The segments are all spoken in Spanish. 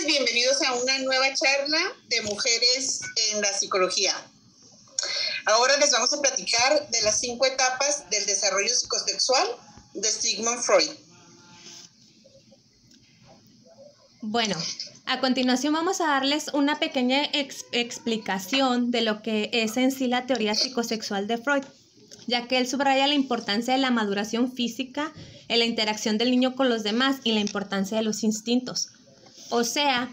Bienvenidos a una nueva charla de mujeres en la psicología. Ahora les vamos a platicar de las 5 etapas del desarrollo psicosexual de Sigmund Freud. Bueno, a continuación vamos a darles una pequeña explicación de lo que es en sí la teoría psicosexual de Freud, ya que él subraya la importancia de la maduración física en la interacción del niño con los demás y la importancia de los instintos. O sea,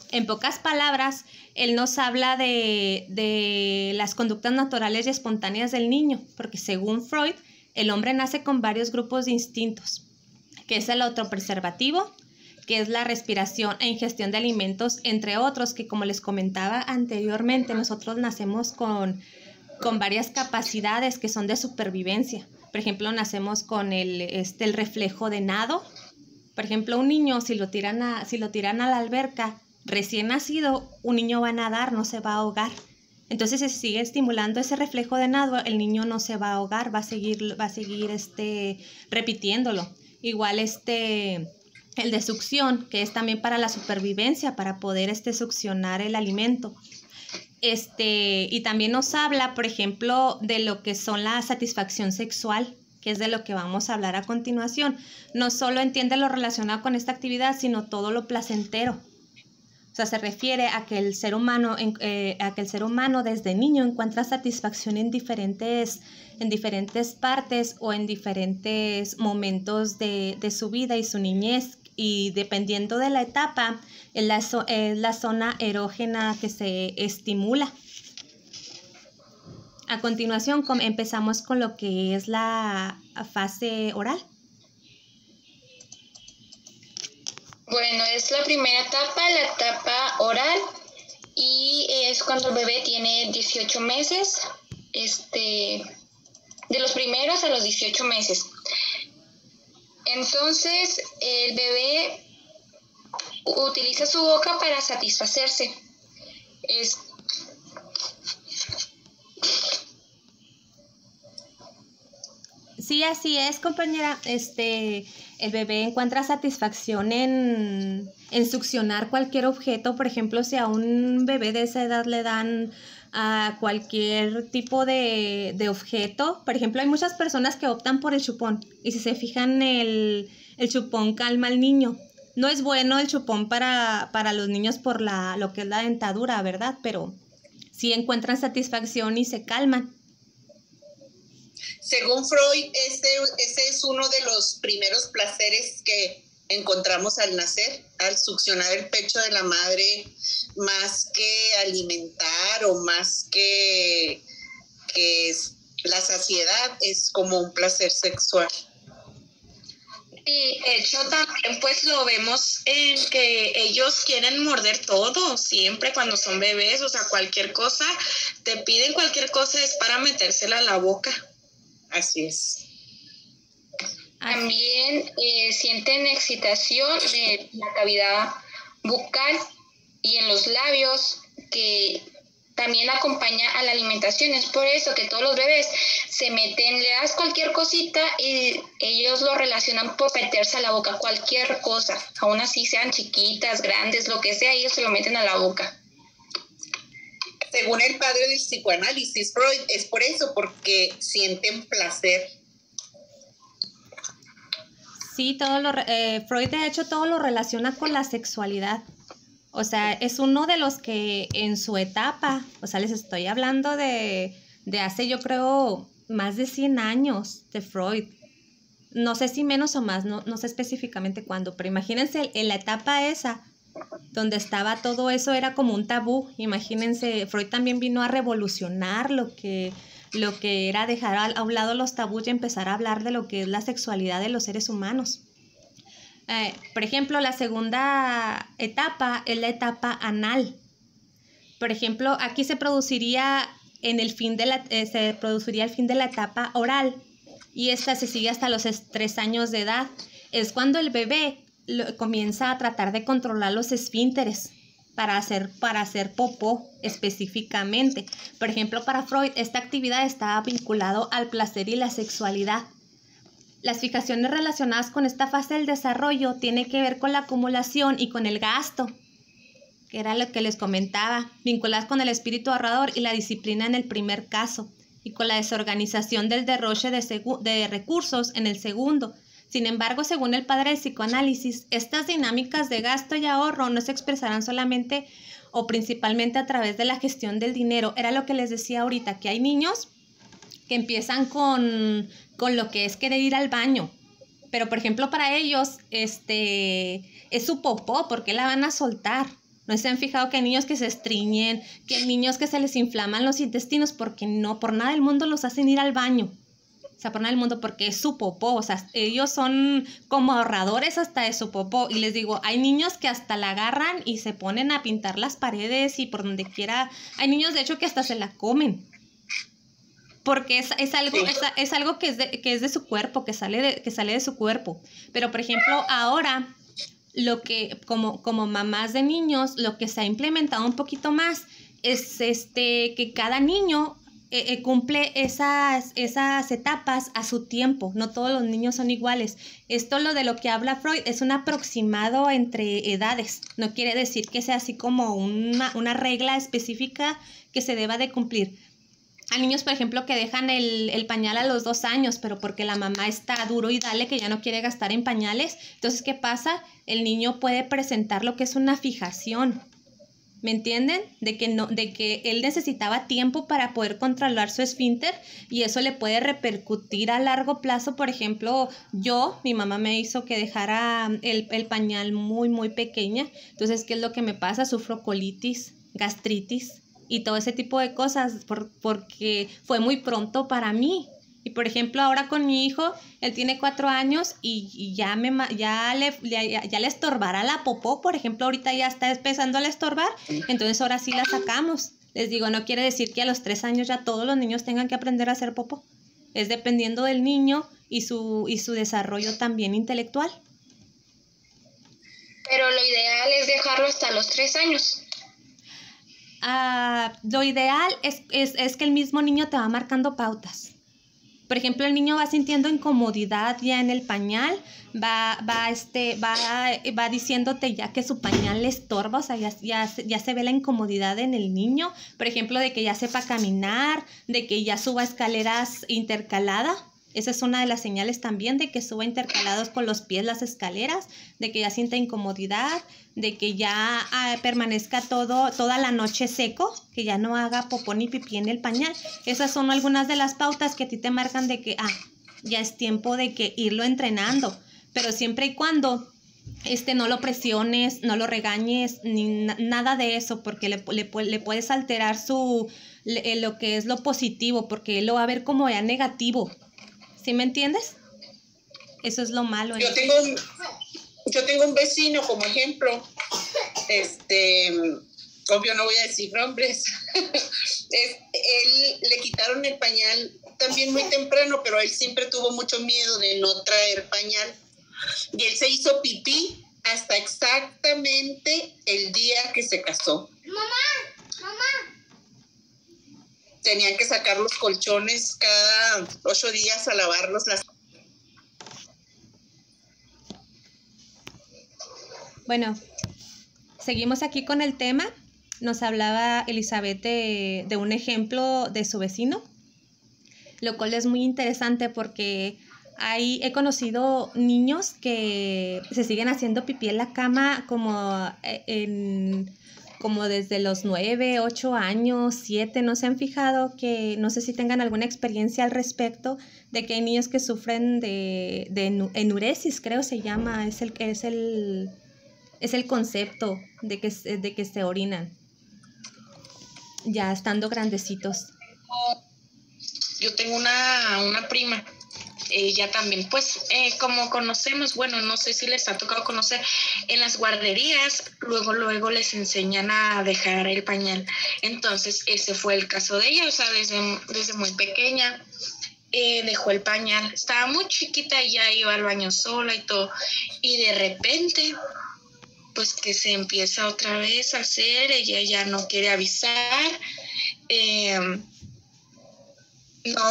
en pocas palabras, él nos habla de las conductas naturales y espontáneas del niño, porque según Freud, el hombre nace con varios grupos de instintos, que es el autopreservativo, que es la respiración e ingestión de alimentos, entre otros, que como les comentaba anteriormente, nosotros nacemos con varias capacidades que son de supervivencia. Por ejemplo, nacemos con el reflejo de nado. Por ejemplo, un niño, si lo tiran a la alberca, recién nacido, un niño va a nadar, no se va a ahogar. Entonces, si se sigue estimulando ese reflejo de nado, el niño no se va a ahogar, va a seguir repitiéndolo. Igual el de succión, que es también para la supervivencia, para poder succionar el alimento. Y también nos habla, por ejemplo, de lo que son la satisfacción sexual, que es de lo que vamos a hablar a continuación. No solo entiende lo relacionado con esta actividad, sino todo lo placentero. O sea, se refiere a que el ser humano desde niño encuentra satisfacción en diferentes partes o en diferentes momentos de su vida y su niñez, y dependiendo de la etapa, es la zona erógena que se estimula. A continuación empezamos con lo que es la fase oral. Bueno, es la primera etapa, la etapa oral, y es cuando el bebé tiene 18 meses, de los primeros a los 18 meses. Entonces, el bebé utiliza su boca para satisfacerse. Sí, así es, compañera. El bebé encuentra satisfacción en succionar cualquier objeto. Por ejemplo, si a un bebé de esa edad le dan a cualquier tipo de objeto. Por ejemplo, hay muchas personas que optan por el chupón. Y si se fijan, el chupón calma al niño. No es bueno el chupón para los niños por lo que es la dentadura, ¿verdad? Pero sí encuentran satisfacción y se calman. Según Freud, ese es uno de los primeros placeres que encontramos al nacer, al succionar el pecho de la madre, más que alimentar o más que la saciedad, es como un placer sexual. Y de hecho también pues lo vemos en que ellos quieren morder todo, siempre cuando son bebés, o sea, cualquier cosa, te piden cualquier cosa es para metérsela a la boca. Así es. También sienten excitación de la cavidad bucal y en los labios, que también acompaña a la alimentación. Es por eso que todos los bebés se meten, le das cualquier cosita y ellos lo relacionan por meterse a la boca, cualquier cosa, aún así sean chiquitas, grandes, lo que sea, ellos se lo meten a la boca. Según el padre del psicoanálisis, Freud, es por eso, porque sienten placer. Sí, Freud de hecho todo lo relaciona con la sexualidad. O sea, es uno de los que en su etapa, o sea, les estoy hablando de hace yo creo más de 100 años de Freud. No sé si menos o más, no sé específicamente cuándo, pero imagínense en la etapa esa, donde estaba todo eso, era como un tabú. Imagínense, Freud también vino a revolucionar lo que era dejar a un lado los tabús y empezar a hablar de lo que es la sexualidad de los seres humanos. Por ejemplo, la segunda etapa es la etapa anal. Por ejemplo, aquí se produciría el fin de la etapa oral, y esta se sigue hasta los 3 años de edad. Es cuando el bebé comienza a tratar de controlar los esfínteres para hacer popó específicamente. Por ejemplo, para Freud, esta actividad estaba vinculado al placer y la sexualidad. Las fijaciones relacionadas con esta fase del desarrollo tienen que ver con la acumulación y con el gasto. que era lo que les comentaba, vinculadas con el espíritu ahorrador y la disciplina en el primer caso, y con la desorganización del derroche de recursos en el segundo. Sin embargo, según el padre del psicoanálisis, estas dinámicas de gasto y ahorro no se expresarán solamente o principalmente a través de la gestión del dinero. Era lo que les decía ahorita, que hay niños que empiezan con lo que es querer ir al baño. Pero, por ejemplo, para ellos, es su popó, porque la van a soltar. ¿No se han fijado que hay niños que se estreñen, que hay niños que se les inflaman los intestinos porque no, por nada del mundo los hacen ir al baño? O sea, por nada del mundo porque es su popó. O sea, ellos son como ahorradores hasta de su popó. Y les digo, hay niños que hasta la agarran y se ponen a pintar las paredes y por donde quiera. Hay niños, de hecho, que hasta se la comen. Porque es algo que es de su cuerpo, que sale de su cuerpo. Pero, por ejemplo, ahora, lo que, como mamás de niños, lo que se ha implementado un poquito más es que cada niño cumple esas etapas a su tiempo. No todos los niños son iguales. Esto, lo de lo que habla Freud, es un aproximado entre edades. No quiere decir que sea así como una regla específica que se deba de cumplir. Hay niños, por ejemplo, que dejan el pañal a los 2 años, pero porque la mamá está duro y dale que ya no quiere gastar en pañales. Entonces, ¿qué pasa? El niño puede presentar lo que es una fijación. ¿Me entienden? De que él necesitaba tiempo para poder controlar su esfínter y eso le puede repercutir a largo plazo. Por ejemplo, mi mamá me hizo que dejara el pañal muy, muy pequeña. Entonces, ¿qué es lo que me pasa? Sufro colitis, gastritis y todo ese tipo de cosas porque fue muy pronto para mí. Y por ejemplo, ahora con mi hijo, él tiene 4 años y ya le estorbará la popó. Por ejemplo, ahorita ya está empezando a estorbar, entonces ahora sí la sacamos. Les digo, no quiere decir que a los 3 años ya todos los niños tengan que aprender a hacer popó. Es dependiendo del niño y su desarrollo también intelectual. Pero lo ideal es dejarlo hasta los 3 años. Lo ideal es que el mismo niño te va marcando pautas. Por ejemplo, el niño va sintiendo incomodidad ya en el pañal, va diciéndote ya que su pañal le estorba, o sea, ya se ve la incomodidad en el niño. Por ejemplo, de que ya sepa caminar, de que ya suba escaleras intercalada. Esa es una de las señales también, de que suba intercalados con los pies las escaleras, de que ya sienta incomodidad, de que ya permanezca toda la noche seco, que ya no haga popó ni pipí en el pañal. Esas son algunas de las pautas que a ti te marcan de que ya es tiempo de que irlo entrenando, pero siempre y cuando no lo presiones, no lo regañes, ni nada de eso, porque le puedes alterar lo que es lo positivo, porque él lo va a ver como ya negativo. ¿Sí me entiendes? Eso es lo malo. Yo tengo un vecino como ejemplo, obvio no voy a decir nombres, él le quitaron el pañal también muy temprano, pero él siempre tuvo mucho miedo de no traer pañal y él se hizo pipí hasta exactamente el día que se casó. Mamá. Tenían que sacar los colchones cada 8 días a lavarlos. Bueno, seguimos aquí con el tema. Nos hablaba Elizabeth de un ejemplo de su vecino, lo cual es muy interesante porque he conocido niños que se siguen haciendo pipí en la cama como desde los 9, 8 años, 7, ¿no se han fijado? Que no sé si tengan alguna experiencia al respecto de que hay niños que sufren de enuresis, creo se llama, es el concepto de que se orinan ya estando grandecitos. Yo tengo una prima. Ella también, pues, como conocemos, bueno, no sé si les ha tocado conocer, en las guarderías, luego les enseñan a dejar el pañal. Entonces, ese fue el caso de ella, o sea, desde muy pequeña dejó el pañal. Estaba muy chiquita y ya iba al baño sola y todo. Y de repente, pues, que se empieza otra vez a hacer, ella ya no quiere avisar,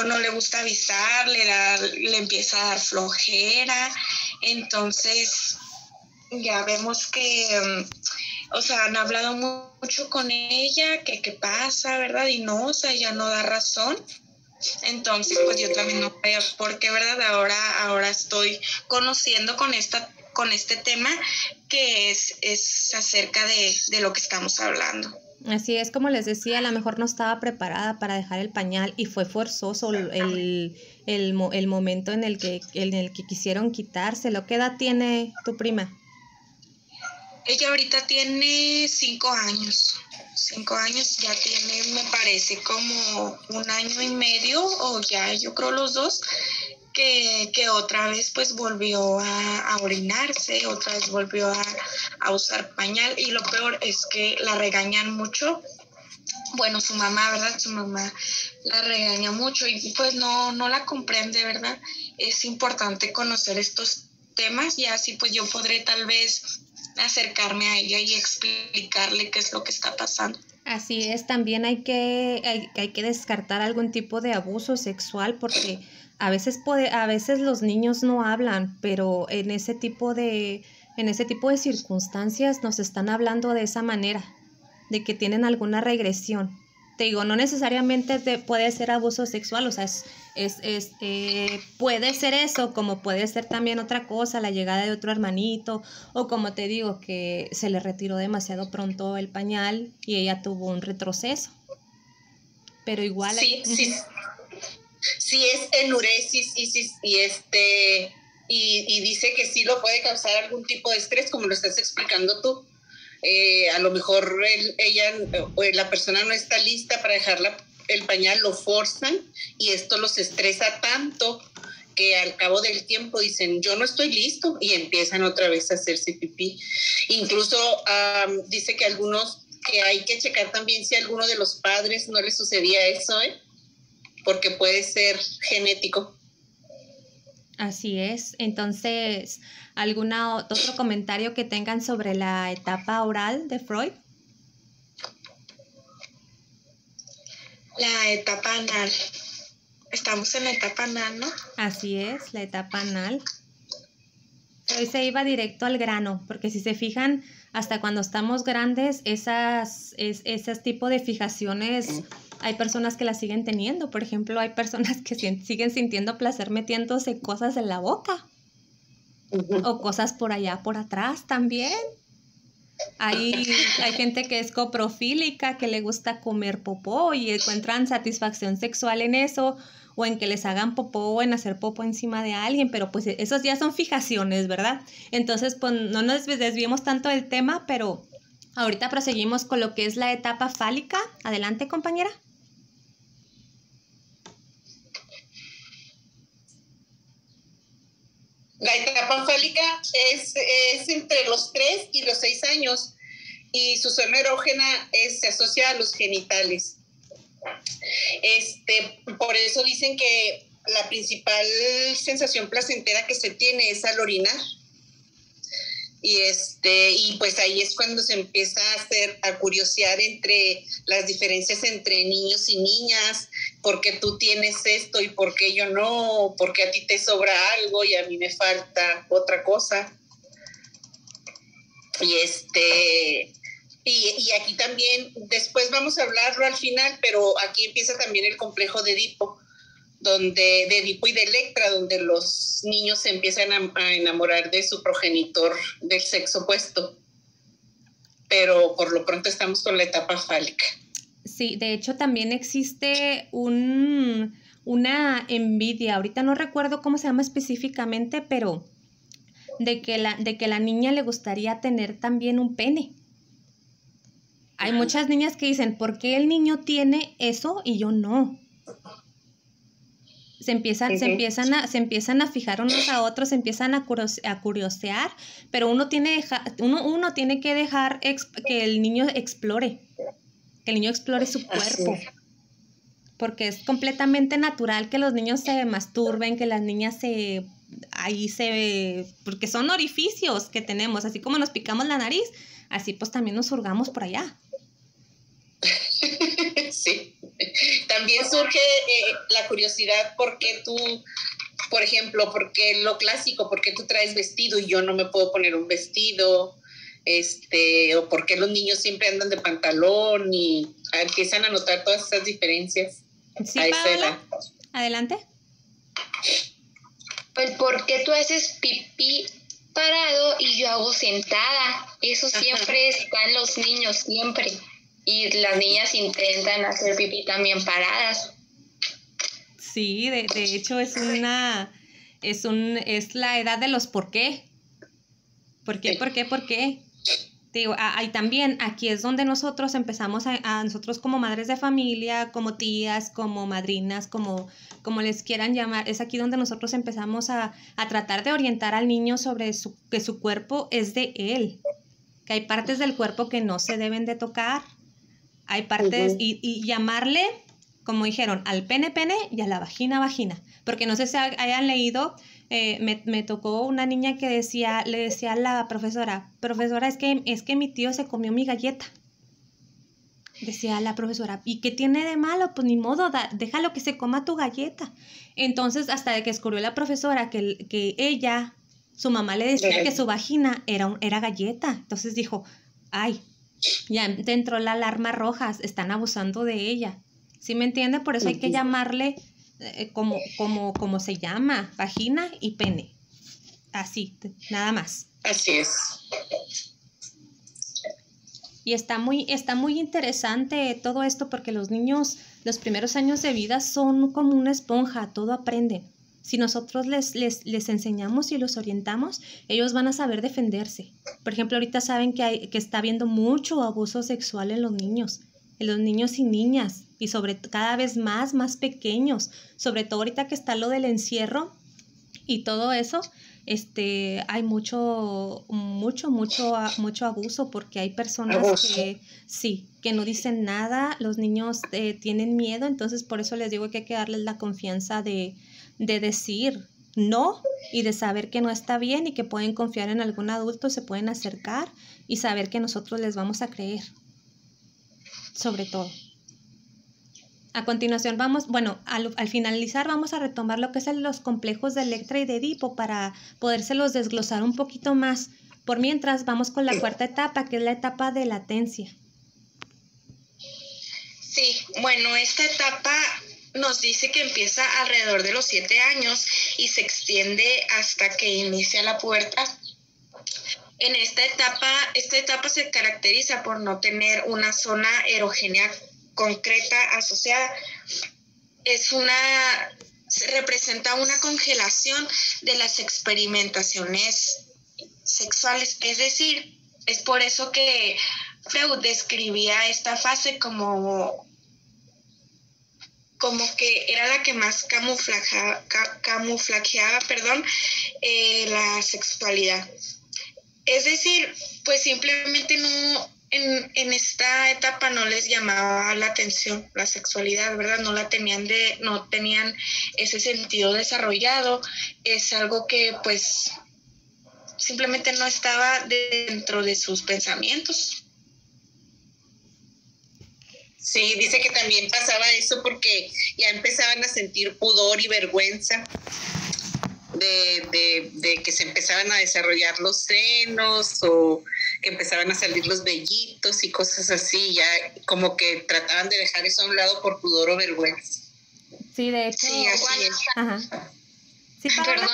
no le gusta avisar, le empieza a dar flojera. Entonces ya vemos que o sea, han hablado mucho con ella, que qué pasa, ¿verdad? Y no, o sea, ella no da razón. Entonces, pues yo también no veo por qué, ¿verdad? Ahora estoy conociendo con este tema que es acerca de lo que estamos hablando. Así es, como les decía, a lo mejor no estaba preparada para dejar el pañal y fue forzoso el momento en el que quisieron quitárselo. ¿Qué edad tiene tu prima? Ella ahorita tiene 5 años. 5 años, ya tiene, me parece, como 1 año y medio, o ya yo creo los 2, que otra vez pues volvió a orinarse, otra vez volvió a usar pañal, y lo peor es que la regañan mucho. Bueno, su mamá, ¿verdad? Su mamá la regaña mucho y pues no la comprende, ¿verdad? Es importante conocer estos temas y así pues yo podré tal vez acercarme a ella y explicarle qué es lo que está pasando. Así es, también hay que descartar algún tipo de abuso sexual porque a veces los niños no hablan, pero en ese tipo de circunstancias nos están hablando de esa manera, de que tienen alguna regresión. Te digo, no necesariamente puede ser abuso sexual, o sea, puede ser eso, como puede ser también otra cosa, la llegada de otro hermanito, o como te digo, que se le retiró demasiado pronto el pañal y ella tuvo un retroceso. Pero igual... Sí es enuresis y dice que sí lo puede causar algún tipo de estrés, como lo estás explicando tú. A lo mejor la persona no está lista para dejar el pañal, lo forzan y esto los estresa tanto que al cabo del tiempo dicen yo no estoy listo y empiezan otra vez a hacerse pipí. Incluso dice que hay que checar también si a alguno de los padres no le sucedía eso, porque puede ser genético. Así es. Entonces, ¿algún otro comentario que tengan sobre la etapa oral de Freud? La etapa anal. Estamos en la etapa anal, ¿no? Así es, la etapa anal. Hoy se iba directo al grano, porque si se fijan, hasta cuando estamos grandes, esas tipo de fijaciones, hay personas que las siguen teniendo. Por ejemplo, hay personas que siguen sintiendo placer metiéndose cosas en la boca. O cosas por allá, por atrás también. Hay gente que es coprofílica, que le gusta comer popó y encuentran satisfacción sexual en eso, o en que les hagan popó o en hacer popó encima de alguien, pero pues esos ya son fijaciones, ¿verdad? Entonces, pues no nos desviemos tanto del tema, pero ahorita proseguimos con lo que es la etapa fálica. Adelante, compañera. La etapa fálica es entre los 3 y los 6 años y su zona erógena se asocia a los genitales. Por eso dicen que la principal sensación placentera que se tiene es al orinar. Y pues ahí es cuando se empieza a curiosear entre las diferencias entre niños y niñas, por qué tú tienes esto y por qué yo no, por qué a ti te sobra algo y a mí me falta otra cosa. Y aquí también, después vamos a hablarlo al final, pero aquí empieza también el complejo de Edipo de Edipo y de Electra, donde los niños se empiezan a enamorar de su progenitor del sexo opuesto. Pero por lo pronto estamos con la etapa fálica. Sí, de hecho también existe una envidia, ahorita no recuerdo cómo se llama específicamente, pero de que la niña le gustaría tener también un pene. Hay muchas niñas que dicen, ¿por qué el niño tiene eso y yo no? Se empiezan a fijar unos a otros, se empiezan a curiosear, pero uno tiene que dejar que el niño explore su cuerpo, porque es completamente natural que los niños se masturben, que las niñas porque son orificios que tenemos, así como nos picamos la nariz, así pues también nos hurgamos por allá. Sí, también surge la curiosidad porque tú, por ejemplo, porque lo clásico, porque tú traes vestido y yo no me puedo poner un vestido, o por qué los niños siempre andan de pantalón, y empiezan a notar todas esas diferencias Sí, a esa Paola, edad. adelante. El por qué tú haces pipí parado y yo hago sentada. Eso siempre está en los niños, siempre. Y las niñas intentan hacer pipí también paradas. Sí, de hecho es la edad de los por qué. ¿Por qué, por qué, por qué? Te digo, y también aquí es donde nosotros empezamos a nosotros como madres de familia, como tías, como madrinas, como les quieran llamar, es aquí donde nosotros empezamos a tratar de orientar al niño sobre que su cuerpo es de él, que hay partes del cuerpo que no se deben de tocar, hay partes, y llamarle, como dijeron, al pene y a la vagina, porque no sé si hayan leído. Me tocó una niña que le decía a la profesora, es que mi tío se comió mi galleta. Decía la profesora, ¿y qué tiene de malo? Pues ni modo, déjalo que se coma tu galleta. Entonces, hasta de que descubrió la profesora que su mamá le decía que su vagina era galleta. Entonces dijo, ay, ya te entró la alarma roja, están abusando de ella. ¿Sí me entiende? Por eso hay que llamarle como se llama, vagina y pene. Así, nada más. Así es. Y está muy interesante todo esto porque los niños, los primeros años de vida son como una esponja, todo aprenden. Si nosotros les enseñamos y los orientamos, ellos van a saber defenderse. Por ejemplo, ahorita saben que está habiendo mucho abuso sexual en los niños y niñas, y sobre cada vez más pequeños, sobre todo ahorita que está lo del encierro y todo eso, hay mucho abuso, porque hay personas que no dicen nada, los niños tienen miedo, entonces por eso les digo que hay que darles la confianza de decir no y de saber que no está bien y que pueden confiar en algún adulto, se pueden acercar y saber que nosotros les vamos a creer. Sobre todo. A continuación al finalizar vamos a retomar lo que es los complejos de Electra y de Edipo para podérselos desglosar un poquito más. Por mientras vamos con la cuarta etapa, que es la etapa de latencia. Sí, bueno, esta etapa nos dice que empieza alrededor de los 7 años y se extiende hasta que inicia la pubertad. En esta etapa se caracteriza por no tener una zona erogénea concreta asociada. Representa una congelación de las experimentaciones sexuales. Es decir, es por eso que Freud describía esta fase como que era la que más camuflajeaba la sexualidad. Es decir, pues simplemente en esta etapa no les llamaba la atención la sexualidad, ¿verdad? No tenían ese sentido desarrollado. Es algo que pues simplemente no estaba dentro de sus pensamientos. Sí, dice que también pasaba eso porque ya empezaban a sentir pudor y vergüenza de que se empezaban a desarrollar los senos o que empezaban a salir los vellitos y cosas así, ya como que trataban de dejar eso a un lado por pudor o vergüenza. Sí, de hecho. Sí, así es. Ajá. ¿Sí, perdón,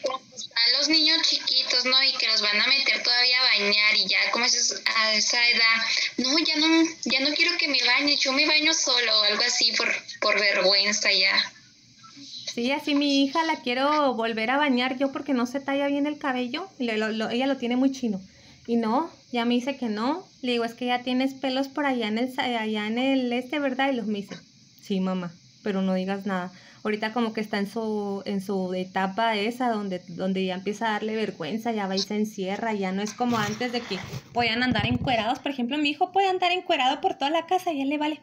cuando están los niños chiquitos, ¿no? Y que los van a meter todavía a bañar y ya como a esa edad, no, ya no quiero que me bañes, yo me baño solo o algo así por vergüenza ya. Sí, así mi hija la quiero volver a bañar yo porque no se talla bien el cabello, ella lo tiene muy chino. Y no, ya me dice que no, le digo, es que ya tienes pelos por allá en el ¿verdad? Y los me dice, sí mamá, pero no digas nada. Ahorita como que está en su etapa esa donde ya empieza a darle vergüenza, ya va y se encierra, ya no es como antes de que podían andar encuerados. Por ejemplo, mi hijo puede andar encuerado por toda la casa y a él le vale.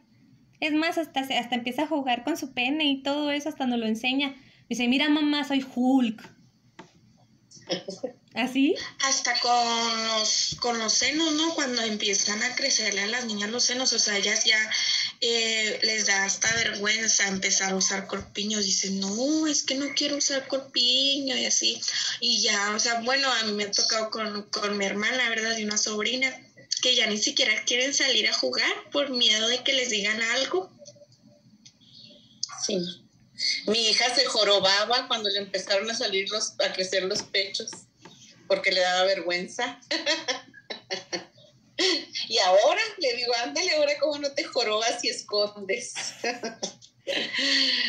Es más, hasta empieza a jugar con su pene y todo eso, hasta nos lo enseña. Dice, mira mamá, soy Hulk. ¿Así? Hasta con los senos, ¿no? Cuando empiezan a crecerle a las niñas los senos, o sea, ellas ya les da hasta vergüenza empezar a usar corpiños. Dicen, no, es que no quiero usar corpiño y así. Y ya, o sea, bueno, a mí me ha tocado con mi hermana, ¿verdad? Y una sobrina, que ya ni siquiera quieren salir a jugar por miedo de que les digan algo. Sí. Mi hija se jorobaba cuando le empezaron a crecer los pechos, porque le daba vergüenza. Y ahora le digo, ándale, ahora cómo no te jorobas y escondes.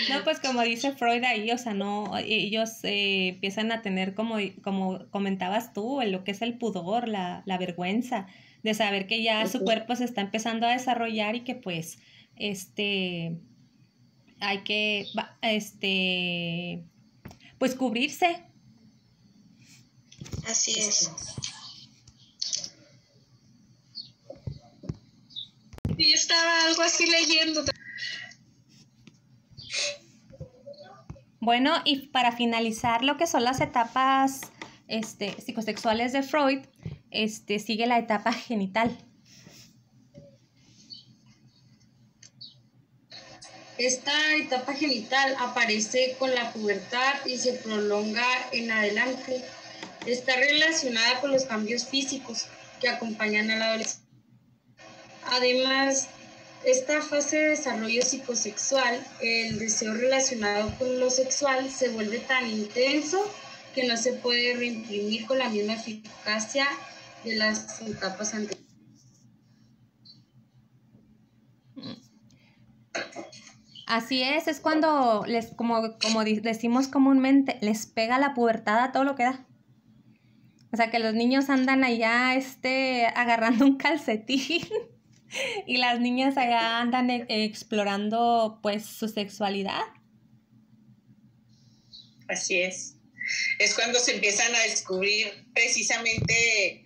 No, pues como dice Freud ahí, o sea, no, ellos empiezan a tener como comentabas tú, lo que es el pudor, la vergüenza de saber que ya su cuerpo se está empezando a desarrollar y que pues, hay que, pues cubrirse. Así es. Sí, estaba algo así leyendo. Bueno, y para finalizar lo que son las etapas psicosexuales de Freud, sigue la etapa genital. Esta etapa genital aparece con la pubertad y se prolonga en adelante. Está relacionada con los cambios físicos que acompañan a la adolescencia. Además, esta fase de desarrollo psicosexual, el deseo relacionado con lo sexual se vuelve tan intenso que no se puede reimprimir con la misma eficacia de las etapas anteriores. Así es cuando como decimos comúnmente, les pega la pubertad a todo lo que da. O sea, que los niños andan allá agarrando un calcetín y las niñas allá andan explorando pues su sexualidad. Así es. Es cuando se empiezan a descubrir precisamente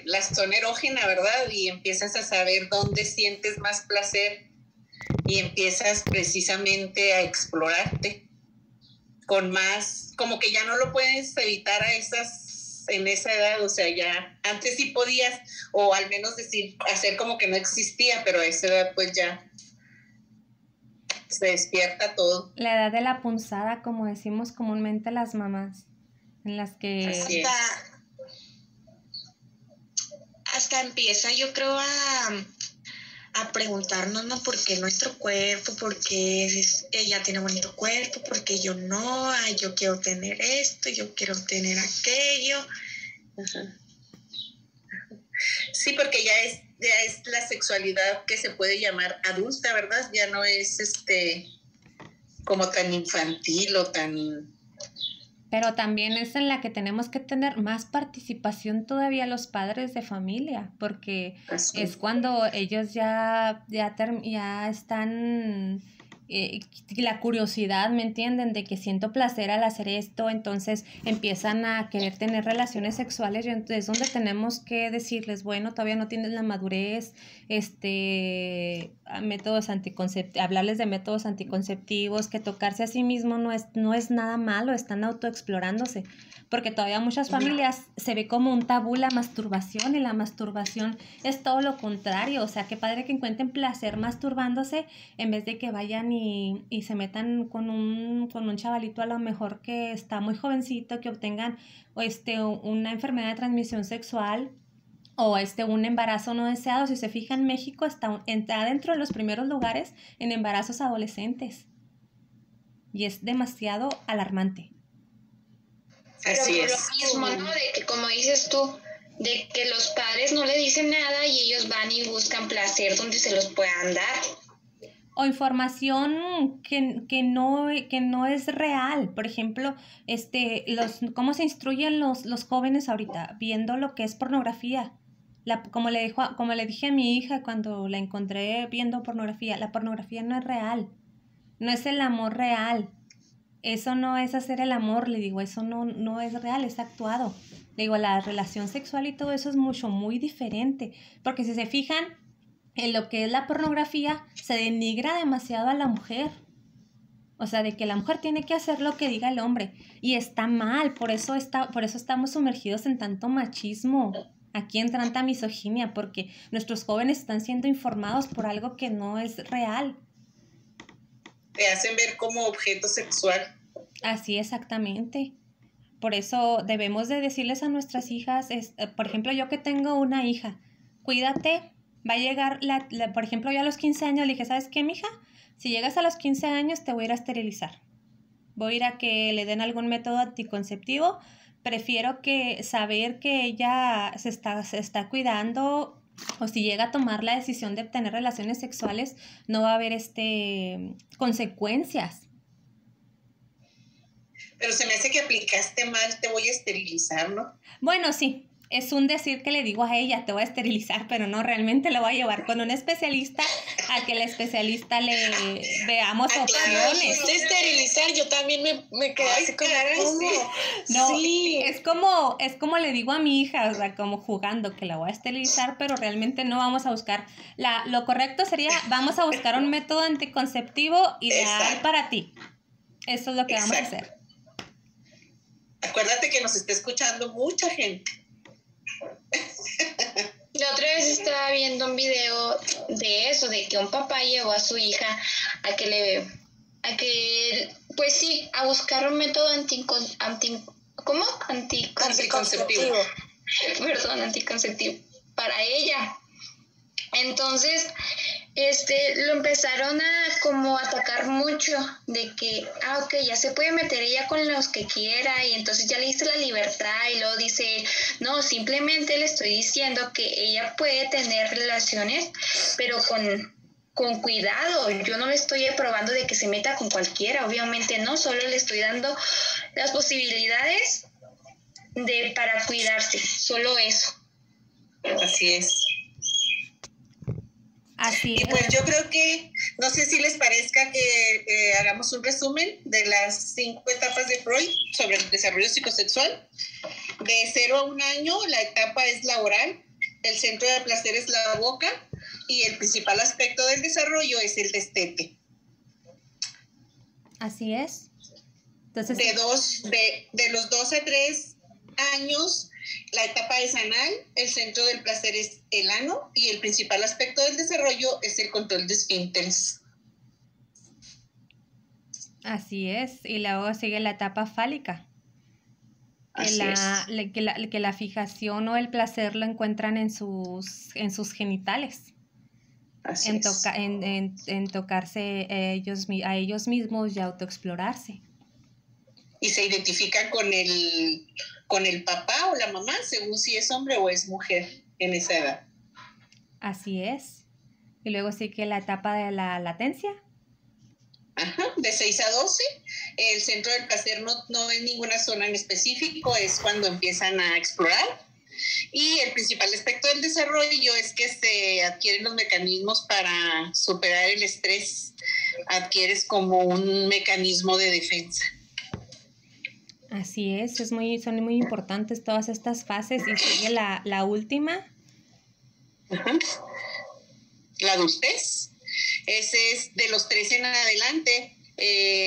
la zona erógena, ¿verdad? Y empiezas a saber dónde sientes más placer y empiezas precisamente a explorarte con más, como que ya no lo puedes evitar en esa edad, o sea, ya antes sí podías, o al menos hacer como que no existía, pero a esa edad pues ya se despierta todo. La edad de la punzada, como decimos comúnmente las mamás, en las que... Hasta empieza, yo creo, a preguntarnos, ¿no? ¿Por qué nuestro cuerpo? ¿Por qué ella tiene bonito cuerpo? ¿Por qué yo no? Ay, yo quiero tener esto, yo quiero tener aquello. Ajá. Sí, porque ya es la sexualidad que se puede llamar adulta, ¿verdad? Ya no es como tan infantil o tan... Pero también es en la que tenemos que tener más participación todavía los padres de familia, porque es cuando ellos ya están, la curiosidad, ¿me entienden? De que siento placer al hacer esto, entonces empiezan a querer tener relaciones sexuales y entonces es donde tenemos que decirles, bueno, todavía no tienes la madurez, hablarles de métodos anticonceptivos, que tocarse a sí mismo no es nada malo, están autoexplorándose, porque todavía muchas familias se ve como un tabú la masturbación, y la masturbación es todo lo contrario, o sea, qué padre que encuentren placer masturbándose en vez de que vayan y se metan con un chavalito a lo mejor que está muy jovencito, que obtengan una enfermedad de transmisión sexual o un embarazo no deseado. Si se fija, en México está dentro de los primeros lugares en embarazos adolescentes y es demasiado alarmante. Pero Así por es. lo mismo, ¿no? De que, como dices tú, de que los padres no le dicen nada y ellos van y buscan placer donde se los puedan dar. O información que no es real. Por ejemplo, cómo se instruyen los jóvenes ahorita, viendo lo que es pornografía. Como le dije a mi hija cuando la encontré viendo pornografía, la pornografía no es real. No es el amor real. Eso no es hacer el amor, le digo, eso no es real, es actuado. Le digo, la relación sexual y todo eso es muy diferente. Porque si se fijan, en lo que es la pornografía, se denigra demasiado a la mujer. O sea, de que la mujer tiene que hacer lo que diga el hombre. Y está mal, por eso estamos sumergidos en tanto machismo. Aquí entra tanta misoginia porque nuestros jóvenes están siendo informados por algo que no es real. Te hacen ver como objeto sexual. Así exactamente. Por eso debemos de decirles a nuestras hijas, por ejemplo, yo que tengo una hija, cuídate, va a llegar, por ejemplo, yo a los 15 años le dije, ¿sabes qué, mija? Si llegas a los 15 años te voy a ir a esterilizar. Voy a ir a que le den algún método anticonceptivo. Prefiero que saber que ella se está cuidando, o si llega a tomar la decisión de tener relaciones sexuales, no va a haber consecuencias. Pero se me hace que aplicaste mal, te voy a esterilizar, ¿no? Bueno, sí, es un decir que le digo a ella, te voy a esterilizar, pero no, realmente la voy a llevar con un especialista a que el especialista le veamos opciones. De esterilizar, yo también me quedé así como... No, sí. es como le digo a mi hija, o sea, como jugando que la voy a esterilizar, pero realmente no vamos a buscar, lo correcto sería, vamos a buscar un método anticonceptivo ideal para ti. Eso es lo que vamos a hacer. Acuérdate que nos está escuchando mucha gente. La otra vez estaba viendo un video de eso, de que un papá llevó a su hija a buscar un método anticonceptivo. Perdón, anticonceptivo para ella. Entonces, lo empezaron a como atacar mucho de que, ok, ya se puede meter ella con los que quiera y entonces ya le diste la libertad, y luego dice, no, simplemente le estoy diciendo que ella puede tener relaciones, pero con cuidado. Yo no le estoy probando de que se meta con cualquiera, obviamente no, solo le estoy dando las posibilidades para cuidarse, solo eso. Así es. Así es. Y pues yo creo que, no sé si les parezca que hagamos un resumen de las 5 etapas de Freud sobre el desarrollo psicosexual. De 0 a 1 año, la etapa es la oral, el centro de placer es la boca y el principal aspecto del desarrollo es el destete. Así es. Entonces, de los 2 a 3 años, la etapa es anal, el centro del placer es el ano y el principal aspecto del desarrollo es el control de esfínteres. Así es, y luego sigue la etapa fálica. Que la fijación o el placer lo encuentran en sus genitales. En tocarse a ellos mismos y autoexplorarse. Y se identifica con el papá o la mamá, según si es hombre o es mujer en esa edad. Así es. Y luego sí que la etapa de la latencia. Ajá, de 6 a 12. El centro del placer no es ninguna zona en específico, es cuando empiezan a explorar. Y el principal aspecto del desarrollo es que se adquieren los mecanismos para superar el estrés. Adquieres como un mecanismo de defensa. Así es, son muy importantes todas estas fases. Y sigue la última. Ajá. La adultez. Ese es de los 13 en adelante.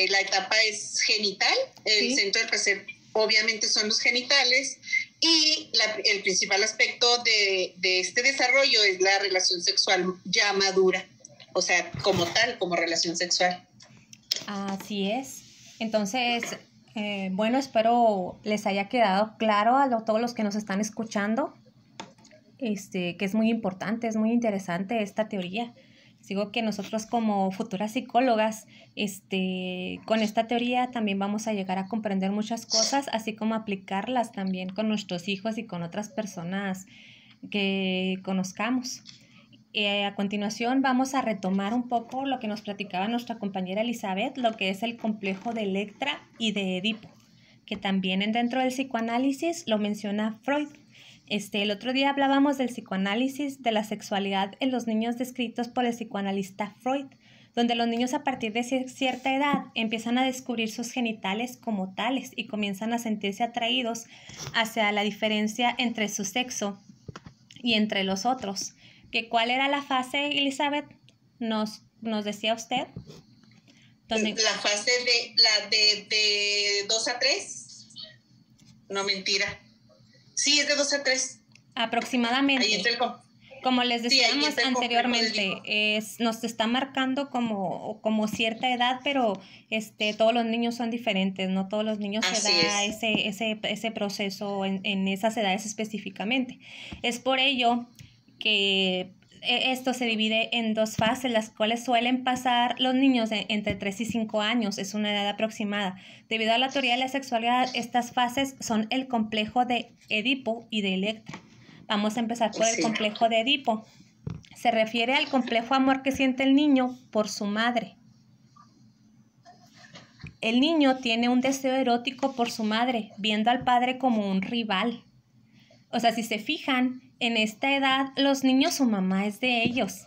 La etapa es genital. El centro del placer obviamente son los genitales. Y el principal aspecto de este desarrollo es la relación sexual ya madura. O sea, como tal, como relación sexual. Así es. Entonces... bueno, espero les haya quedado claro a todos los que nos están escuchando, que es muy importante, es muy interesante esta teoría. Digo que nosotros como futuras psicólogas, con esta teoría también vamos a llegar a comprender muchas cosas, así como aplicarlas también con nuestros hijos y con otras personas que conozcamos. A continuación vamos a retomar un poco lo que nos platicaba nuestra compañera Elizabeth, lo que es el complejo de Electra y de Edipo, que también dentro del psicoanálisis lo menciona Freud. El otro día hablábamos del psicoanálisis de la sexualidad en los niños descritos por el psicoanalista Freud, donde los niños a partir de cierta edad empiezan a descubrir sus genitales como tales y comienzan a sentirse atraídos hacia la diferencia entre su sexo y entre los otros. ¿Cuál era la fase, Elizabeth? ¿Nos decía usted? La fase de 2 a 3. No, mentira. Sí, es de 2 a 3. Aproximadamente. Ahí está Como les decíamos está el anteriormente, nos está marcando como cierta edad, pero todos los niños son diferentes, no todos los niños se da ese proceso en esas edades específicamente. Es por ello que esto se divide en 2 fases, las cuales suelen pasar los niños entre 3 y 5 años, es una edad aproximada. Debido a la teoría de la sexualidad, estas fases son el complejo de Edipo y de Electra. Vamos a empezar por el complejo de Edipo. Se refiere al complejo amor que siente el niño por su madre. El niño tiene un deseo erótico por su madre, viendo al padre como un rival. O sea, si se fijan, en esta edad los niños, su mamá es de ellos.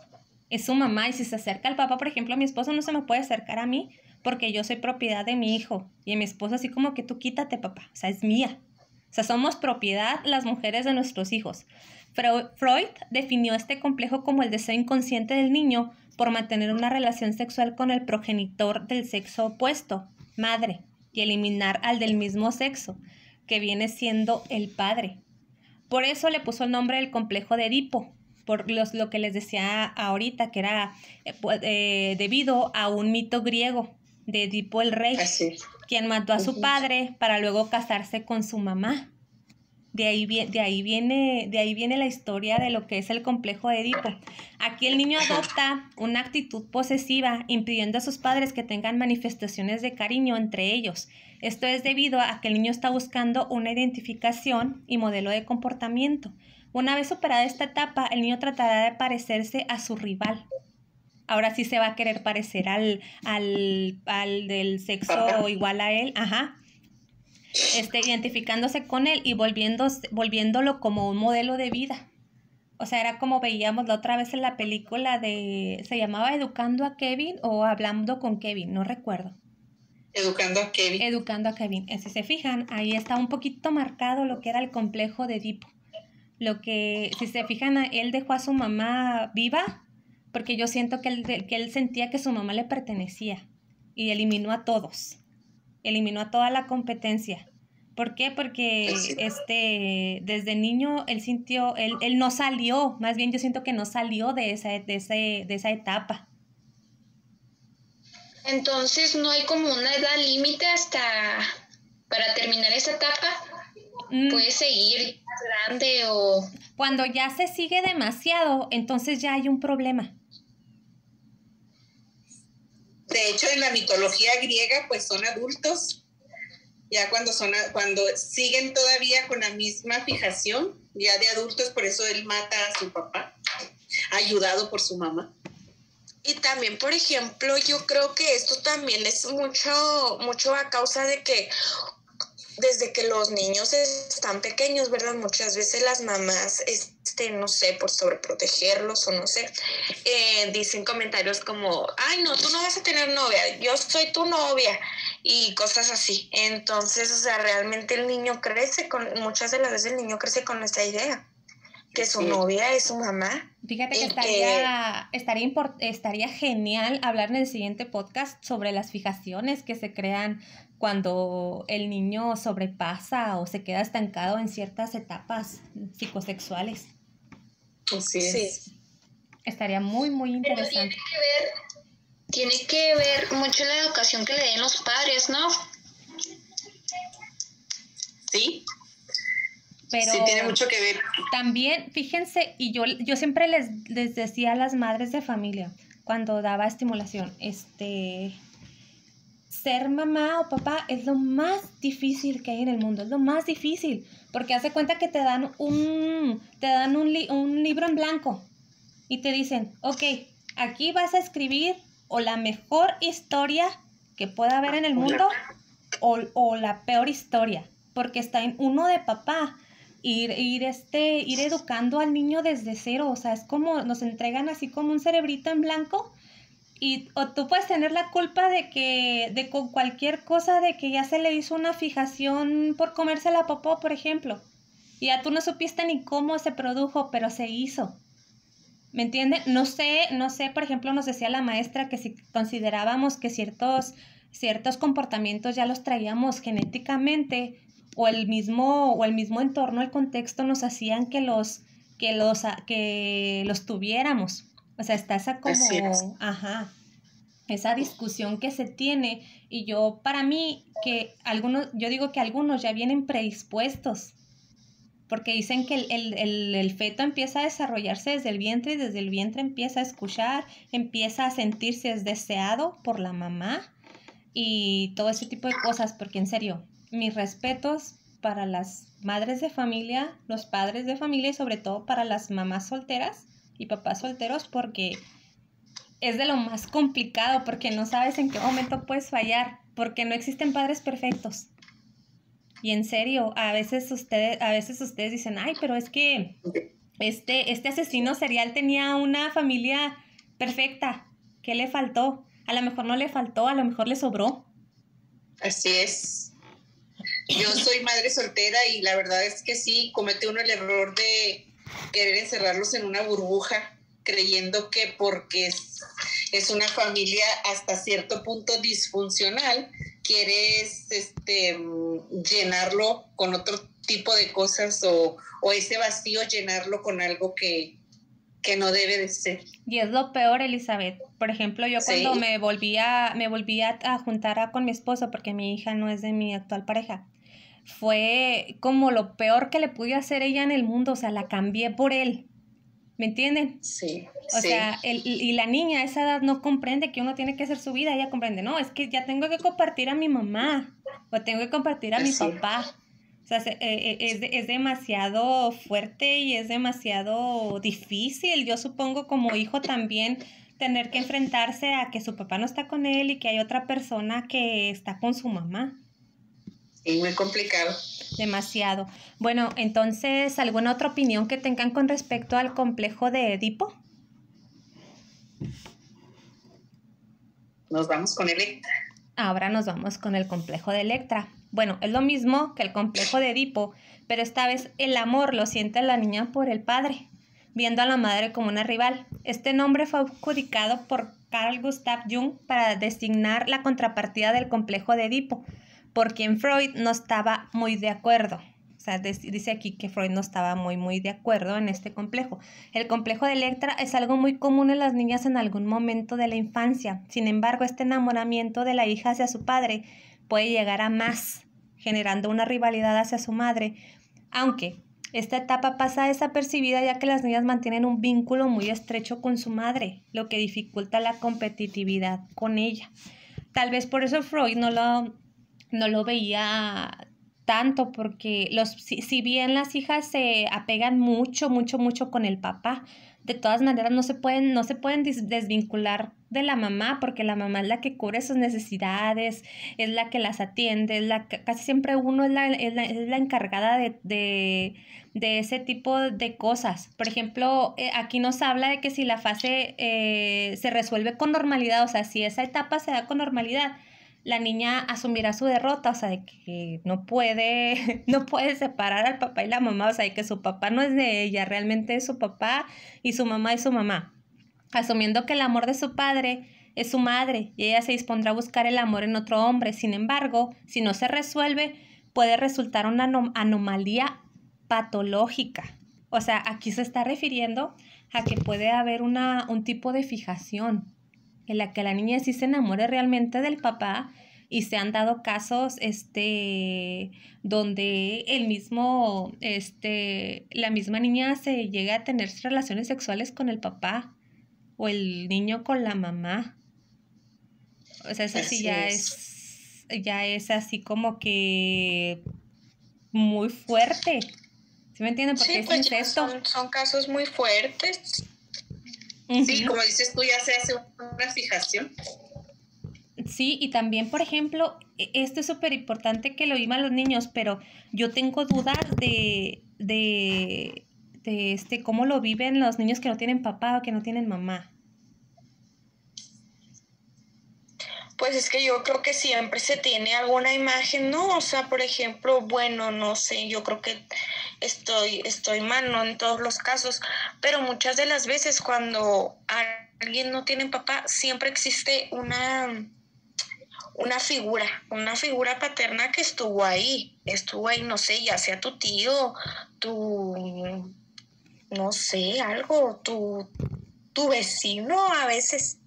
Es su mamá, y si se acerca al papá, por ejemplo, mi esposo no se me puede acercar a mí porque yo soy propiedad de mi hijo. Y mi esposo así como que tú quítate, papá. O sea, es mía. O sea, somos propiedad las mujeres de nuestros hijos. Freud definió este complejo como el deseo inconsciente del niño por mantener una relación sexual con el progenitor del sexo opuesto, madre, y eliminar al del mismo sexo, que viene siendo el padre. Por eso le puso el nombre del complejo de Edipo, por lo que les decía ahorita, que era debido a un mito griego de Edipo el rey, quien mató a su padre para luego casarse con su mamá. De ahí viene la historia de lo que es el complejo de Edipo. Aquí el niño adopta una actitud posesiva, impidiendo a sus padres que tengan manifestaciones de cariño entre ellos. Esto es debido a que el niño está buscando una identificación y modelo de comportamiento. Una vez superada esta etapa, el niño tratará de parecerse a su rival. Ahora sí se va a querer parecer al del sexo igual a él, identificándose con él y volviéndolo como un modelo de vida. O sea, era como veíamos la otra vez en la película se llamaba Educando a Kevin o Hablando con Kevin, no recuerdo. Educando a Kevin. Educando a Kevin. Si se fijan, ahí está un poquito marcado lo que era el complejo de Edipo. Lo que, si se fijan, él dejó a su mamá viva porque yo siento que él sentía que su mamá le pertenecía y eliminó a todos. Eliminó a toda la competencia. ¿Por qué? Porque desde niño él no salió, más bien yo siento que no salió de esa etapa. Entonces no hay como una edad límite para terminar esa etapa. Puede seguir más grande o... Cuando ya se sigue demasiado, entonces ya hay un problema. De hecho, en la mitología griega, pues son adultos. Ya cuando siguen todavía con la misma fijación, ya de adultos, por eso él mata a su papá, ayudado por su mamá. Y también, por ejemplo, yo creo que esto también es mucho a causa de que desde que los niños están pequeños, ¿verdad? Muchas veces las mamás, no sé, por sobreprotegerlos o no sé, dicen comentarios como, ay, no, tú no vas a tener novia, yo soy tu novia, y cosas así. Entonces, o sea, realmente el niño muchas de las veces el niño crece con esa idea, que su novia es su mamá. Fíjate que estaría genial hablar en el siguiente podcast sobre las fijaciones que se crean cuando el niño sobrepasa o se queda estancado en ciertas etapas psicosexuales. Así es. Sí. Estaría muy, muy interesante. Tiene que ver mucho la educación que le den los padres, ¿no? Sí. Pero sí, tiene mucho que ver. También, fíjense, y yo siempre les decía a las madres de familia cuando daba estimulación, ser mamá o papá es lo más difícil que hay en el mundo, es lo más difícil, porque haz de cuenta que te dan un libro en blanco y te dicen, ok, aquí vas a escribir o la mejor historia que pueda haber en el mundo o la peor historia, porque está en uno de papá. Ir educando al niño desde cero, o sea, es como nos entregan así como un cerebrito en blanco o tú puedes tener la culpa de con cualquier cosa, de que ya se le hizo una fijación por comerse la popó, por ejemplo, y ya tú no supiste ni cómo se produjo, pero se hizo. ¿Me entienden? No sé, por ejemplo, nos decía la maestra que si considerábamos que ciertos comportamientos ya los traíamos genéticamente, o el mismo entorno, el contexto nos hacían que los tuviéramos. O sea, está esa como, esa discusión que se tiene, y para mí, yo digo que algunos ya vienen predispuestos, porque dicen que el feto empieza a desarrollarse desde el vientre, y desde el vientre empieza a escuchar, empieza a sentirse deseado por la mamá, y todo ese tipo de cosas, porque en serio, mis respetos para las madres de familia, los padres de familia, y sobre todo para las mamás solteras y papás solteros, porque es de lo más complicado, porque no sabes en qué momento puedes fallar, porque no existen padres perfectos. Y en serio, a veces ustedes dicen, ay, pero es que este asesino serial tenía una familia perfecta. ¿Qué le faltó? A lo mejor no le faltó, a lo mejor le sobró. Así es. Yo soy madre soltera y la verdad es que sí, comete uno el error de querer encerrarlos en una burbuja, creyendo que porque es una familia hasta cierto punto disfuncional, quieres llenarlo con otro tipo de cosas, o ese vacío llenarlo con algo que no debe de ser. Y es lo peor, Elizabeth. Por ejemplo, yo cuando me volví a juntar con mi esposo, porque mi hija no es de mi actual pareja, fue como lo peor que le pude hacer ella en el mundo. O sea, la cambié por él. ¿Me entienden? Sí. O sea, y la niña a esa edad no comprende que uno tiene que hacer su vida. Ella comprende, no, es que ya tengo que compartir a mi mamá, o tengo que compartir a mi papá. O sea, es demasiado fuerte y es demasiado difícil. Yo supongo como hijo también tener que enfrentarse a que su papá no está con él y que hay otra persona que está con su mamá. Sí, muy complicado. Demasiado. Bueno, entonces, ¿alguna otra opinión que tengan con respecto al complejo de Edipo? Nos vamos con Electra. Ahora nos vamos con el complejo de Electra. Bueno, es lo mismo que el complejo de Edipo, pero esta vez el amor lo siente la niña por el padre, viendo a la madre como una rival. Este nombre fue adjudicado por Carl Gustav Jung para designar la contrapartida del complejo de Edipo, por quien Freud no estaba muy de acuerdo. O sea, dice aquí que Freud no estaba muy de acuerdo en este complejo. El complejo de Electra es algo muy común en las niñas en algún momento de la infancia. Sin embargo, este enamoramiento de la hija hacia su padre puede llegar a más, generando una rivalidad hacia su madre, aunque esta etapa pasa desapercibida ya que las niñas mantienen un vínculo muy estrecho con su madre, lo que dificulta la competitividad con ella. Tal vez por eso Freud no lo veía tanto, porque si bien las hijas se apegan mucho con el papá, de todas maneras no se pueden desvincular de la mamá, porque la mamá es la que cubre sus necesidades, es la que las atiende, casi siempre uno es la encargada de ese tipo de cosas. Por ejemplo, aquí nos habla de que si la fase se resuelve con normalidad, o sea, si esa etapa se da con normalidad, la niña asumirá su derrota, o sea, de que no puede separar al papá y la mamá, o sea, de que su papá no es de ella, realmente es su papá y su mamá es su mamá. Asumiendo que el amor de su padre es su madre y ella se dispondrá a buscar el amor en otro hombre. Sin embargo, si no se resuelve, puede resultar una anomalía patológica. O sea, aquí se está refiriendo a que puede haber un tipo de fijación en la que la niña sí se enamore realmente del papá, y se han dado casos donde la misma niña se llega a tener relaciones sexuales con el papá o el niño con la mamá. O sea, eso sí ya es así como que muy fuerte. ¿Sí me entienden? Porque sí, es pues incesto. Son casos muy fuertes. Sí, como dices tú, ya se hace una fijación. Sí, y también, por ejemplo, esto es súper importante que lo vivan los niños, pero yo tengo dudas de cómo lo viven los niños que no tienen papá o que no tienen mamá. Pues es que yo creo que siempre se tiene alguna imagen, ¿no? O sea, por ejemplo, bueno, no sé, yo creo que estoy mal, no en todos los casos, pero muchas de las veces cuando alguien no tiene papá, siempre existe una una figura paterna que estuvo ahí, no sé, ya sea tu tío, no sé, algo, tu vecino a veces.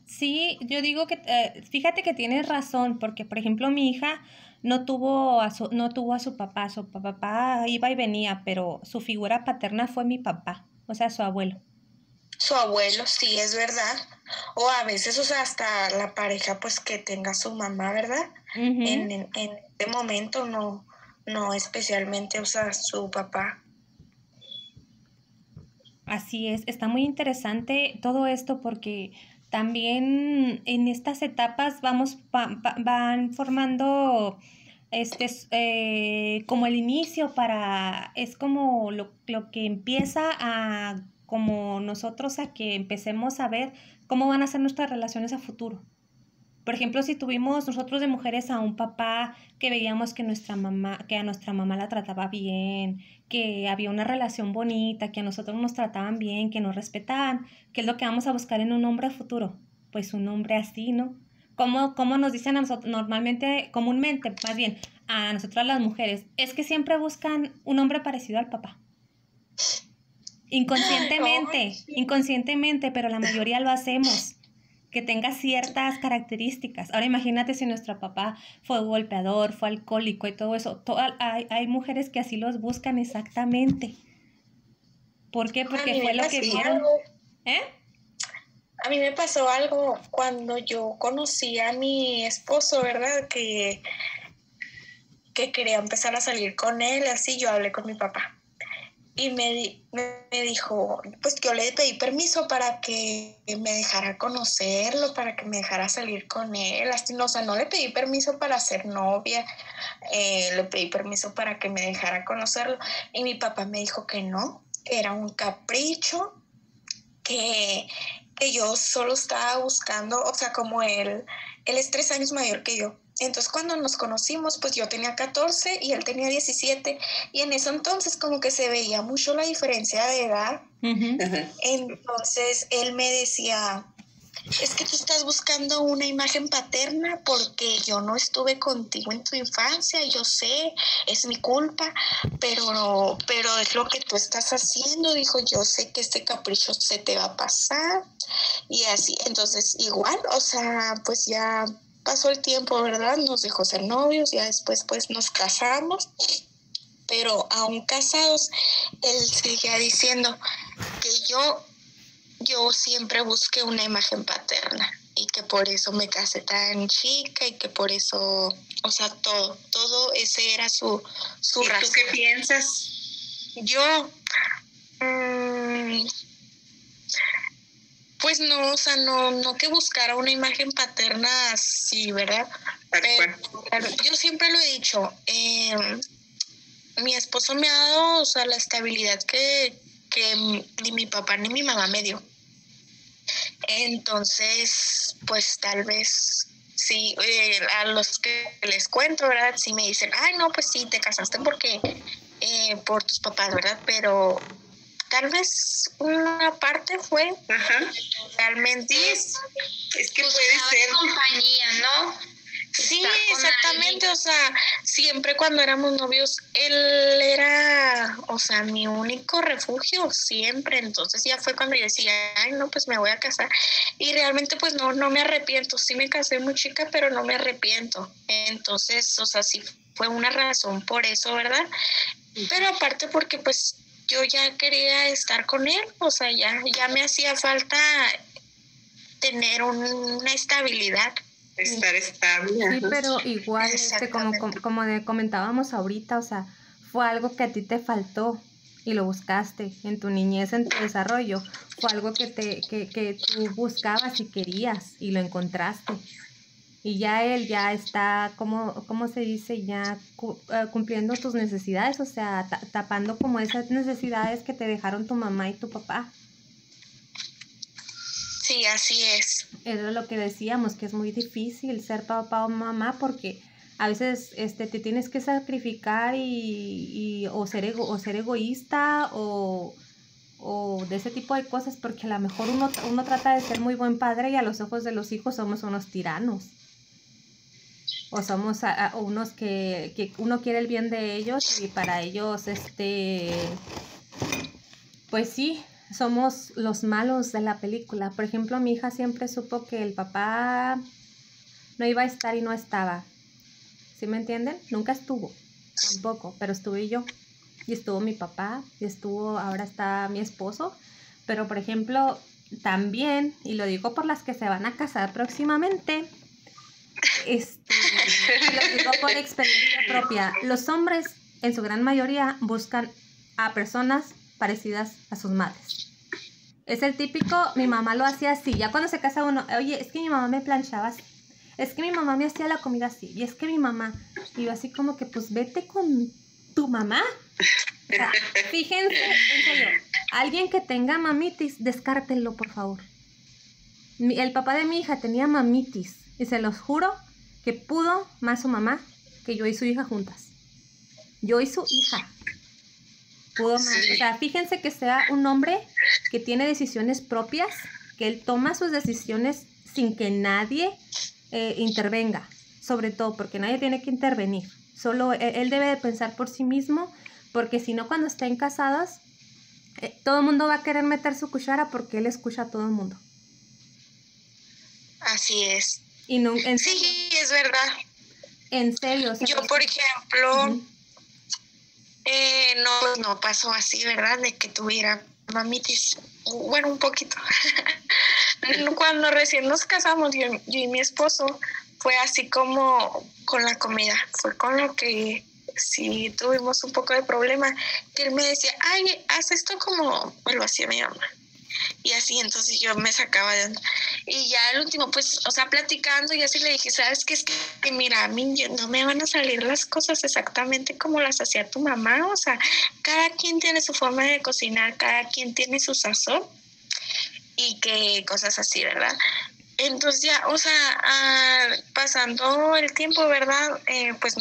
Sí, yo digo que, fíjate que tienes razón, porque por ejemplo mi hija no tuvo a su papá, su papá iba y venía, pero su figura paterna fue mi papá, o sea, su abuelo. Su abuelo, sí, es verdad. O a veces, o sea, hasta la pareja, pues que tenga su mamá, ¿verdad? Ujú. En este momento no especialmente, o sea, su papá. Así es, está muy interesante todo esto porque también en estas etapas van formando como el inicio es como lo que empieza a como nosotros a que empecemos a ver cómo van a ser nuestras relaciones a futuro. Por ejemplo, si tuvimos nosotros de mujeres a un papá que veíamos que que a nuestra mamá la trataba bien, que había una relación bonita, que a nosotros nos trataban bien, que nos respetaban, ¿qué es lo que vamos a buscar en un hombre futuro? Pues un hombre así, ¿no? ¿Cómo nos dicen a nosotros normalmente, comúnmente, más bien, a nosotras las mujeres? Es que siempre buscan un hombre parecido al papá. Inconscientemente, pero la mayoría lo hacemos. Que tenga ciertas características. Ahora imagínate si nuestro papá fue golpeador, fue alcohólico y todo eso. Hay mujeres que así los buscan exactamente. ¿Por qué? Porque fue lo que vieron. A mí me pasó algo cuando yo conocí a mi esposo, ¿verdad? Que quería empezar a salir con él, así yo hablé con mi papá. Y me dijo, pues yo le pedí permiso para que me dejara conocerlo, para que me dejara salir con él. Así, no, o sea, no le pedí permiso para ser novia, le pedí permiso para que me dejara conocerlo. Y mi papá me dijo que no, que era un capricho, que yo solo estaba buscando, o sea, como él es 3 años mayor que yo. Entonces cuando nos conocimos, pues yo tenía 14 y él tenía 17, y en eso entonces como que se veía mucho la diferencia de edad. Uh-huh. Entonces él me decía, es que tú estás buscando una imagen paterna porque yo no estuve contigo en tu infancia, yo sé, es mi culpa, pero es lo que tú estás haciendo. Dijo, yo sé que este capricho se te va a pasar y así. Entonces igual, o sea, pues ya pasó el tiempo, ¿verdad? Nos dejó ser novios, ya después pues nos casamos, pero aún casados, él seguía diciendo que yo siempre busqué una imagen paterna y que por eso me casé tan chica y que por eso, o sea, todo ese era su razón. ¿Tú qué piensas? Yo, pues no, o sea, no que buscara una imagen paterna así, ¿verdad? Pero yo siempre lo he dicho, mi esposo me ha dado, o sea, la estabilidad que ni mi papá ni mi mamá me dio. Entonces, pues tal vez sí, a los que les cuento, ¿verdad? Sí me dicen, ay, no, pues sí, te casaste porque por tus papás, ¿verdad? Pero tal vez una parte fue realmente es que puede ser compañía, ¿no? Sí, exactamente, o sea, siempre cuando éramos novios, él era, o sea, mi único refugio, siempre. Entonces ya fue cuando yo decía, ay, no, pues me voy a casar. Y realmente pues no me arrepiento, sí me casé muy chica, pero no me arrepiento. Entonces, o sea, sí fue una razón por eso, ¿verdad? Pero aparte porque pues yo ya quería estar con él, o sea, ya me hacía falta tener una estabilidad. Estar estable. Sí, pero igual, como comentábamos ahorita, o sea, fue algo que a ti te faltó y lo buscaste en tu niñez, en tu desarrollo, fue algo que tú buscabas y querías y lo encontraste. Y ya él ya está, ¿cómo se dice? Ya cumpliendo tus necesidades, o sea, tapando como esas necesidades que te dejaron tu mamá y tu papá. Sí, así es. Era lo que decíamos, que es muy difícil ser papá o mamá porque a veces te tienes que sacrificar o ser egoísta o o de ese tipo de cosas, porque a lo mejor uno trata de ser muy buen padre y a los ojos de los hijos somos unos tiranos. O somos unos que uno quiere el bien de ellos y para ellos, pues sí, somos los malos de la película. Por ejemplo, mi hija siempre supo que el papá no iba a estar y no estaba. ¿Sí me entienden? Nunca estuvo, tampoco, pero estuve yo. Y estuvo mi papá, y ahora está mi esposo. Pero, por ejemplo, también, y lo digo por las que se van a casar próximamente, lo digo por experiencia propia, los hombres, en su gran mayoría, buscan a personas parecidas a sus madres. Es el típico, mi mamá lo hacía así, ya cuando se casa uno, oye, es que mi mamá me planchaba así, es que mi mamá me hacía la comida así, y es que mi mamá, y yo así como que, pues vete con tu mamá. O sea, fíjense, en serio, alguien que tenga mamitis, descártenlo, por favor. El papá de mi hija tenía mamitis, y se los juro que pudo más su mamá que yo y su hija juntas. Yo y su hija. Pudo más. O sea, fíjense que sea un hombre que tiene decisiones propias, que él toma sus decisiones sin que nadie intervenga. Sobre todo porque nadie tiene que intervenir. Solo él debe de pensar por sí mismo, porque si no, cuando estén casados, todo el mundo va a querer meter su cuchara porque él escucha a todo el mundo. Así es. Y no, sí, es verdad. En serio. O sea, yo, por ejemplo, no pasó así, ¿verdad? De que tuviera mamitis. Bueno, un poquito. Cuando recién nos casamos, yo y mi esposo, fue así como con la comida. Fue con lo que sí tuvimos un poco de problema. Que él me decía, ay, haz esto como lo hacía mi mamá. Y así, entonces yo me sacaba de onda. Y ya al último, pues, o sea, platicando, y así le dije, ¿sabes qué? Es que mira, a mí no me van a salir las cosas exactamente como las hacía tu mamá. O sea, cada quien tiene su forma de cocinar, cada quien tiene su sazón y que cosas así, ¿verdad? Entonces ya, o sea, pasando el tiempo, ¿verdad? Pues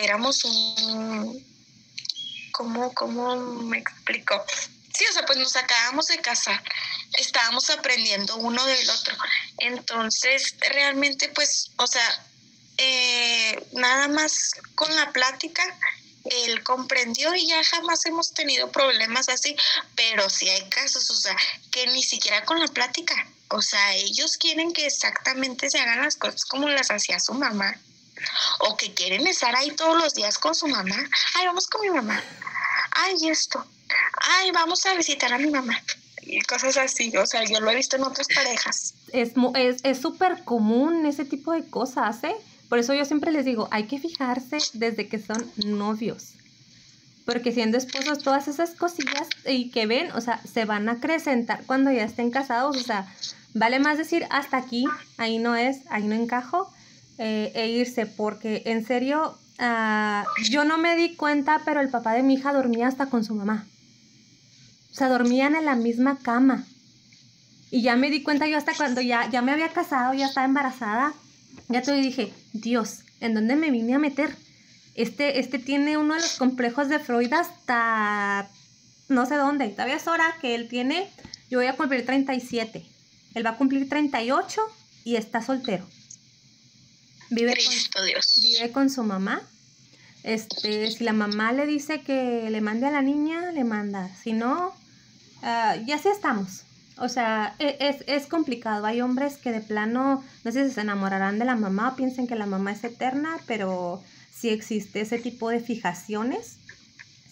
éramos ¿cómo me explico? Sí, o sea, pues nos acabamos de casar, estábamos aprendiendo uno del otro. Entonces, realmente, pues, o sea, nada más con la plática, él comprendió y ya jamás hemos tenido problemas así, pero sí hay casos, o sea, que ni siquiera con la plática, o sea, ellos quieren que exactamente se hagan las cosas como las hacía su mamá, o que quieren estar ahí todos los días con su mamá. Ay, vamos con mi mamá. Ay, esto. Ay, vamos a visitar a mi mamá. Y cosas así, o sea, yo lo he visto en otras parejas. Es súper común ese tipo de cosas, ¿eh? Por eso yo siempre les digo, hay que fijarse desde que son novios. Porque siendo esposos, todas esas cosillas y que ven, o sea, se van a acrecentar cuando ya estén casados. O sea, vale más decir hasta aquí, ahí no encajo, e irse. Porque en serio, yo no me di cuenta, pero el papá de mi hija dormía hasta con su mamá. O sea, dormían en la misma cama. Y ya me di cuenta yo hasta cuando ya me había casado, ya estaba embarazada. Ya te dije, Dios, ¿en dónde me vine a meter? Este tiene uno de los complejos de Freud hasta no sé dónde. Todavía es hora que él tiene, yo voy a cumplir 37. Él va a cumplir 38 y está soltero. Vive con su mamá. Si la mamá le dice que le mande a la niña, le manda. Si no, ya sí estamos. O sea, es complicado. Hay hombres que de plano, no sé si se enamorarán de la mamá o piensen que la mamá es eterna, pero sí existe ese tipo de fijaciones.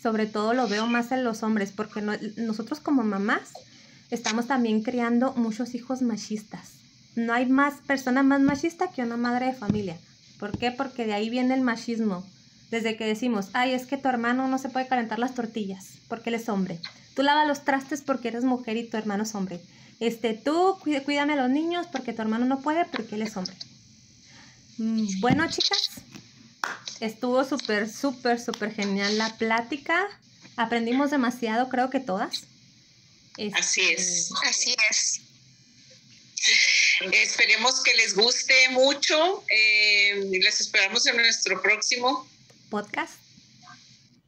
Sobre todo lo veo más en los hombres, porque nosotros como mamás estamos también criando muchos hijos machistas. No hay más persona más machista que una madre de familia. ¿Por qué? Porque de ahí viene el machismo. Desde que decimos, ay, es que tu hermano no se puede calentar las tortillas porque él es hombre. Tú lava los trastes porque eres mujer y tu hermano es hombre. Tú cuídame a los niños porque tu hermano no puede porque él es hombre. Bueno, chicas, estuvo súper, súper, súper genial la plática. Aprendimos demasiado, creo que todas. Así es. Así es. Esperemos que les guste mucho. Les esperamos en nuestro próximo podcast.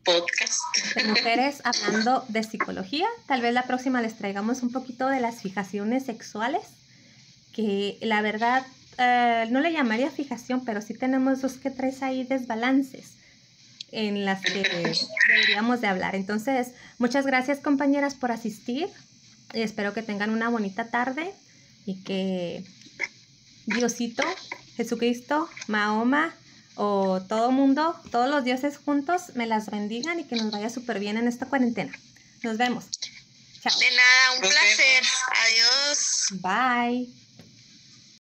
podcast. De mujeres hablando de psicología. Tal vez la próxima les traigamos un poquito de las fijaciones sexuales, que la verdad no le llamaría fijación, pero sí tenemos 2 que 3 ahí desbalances en las que deberíamos de hablar. Entonces, muchas gracias, compañeras, por asistir. Espero que tengan una bonita tarde y que Diosito, Jesucristo, Mahoma o todo mundo, todos los dioses juntos me las bendigan y que nos vaya súper bien en esta cuarentena. Nos vemos. Chao. De nada, un placer. Adiós. Bye.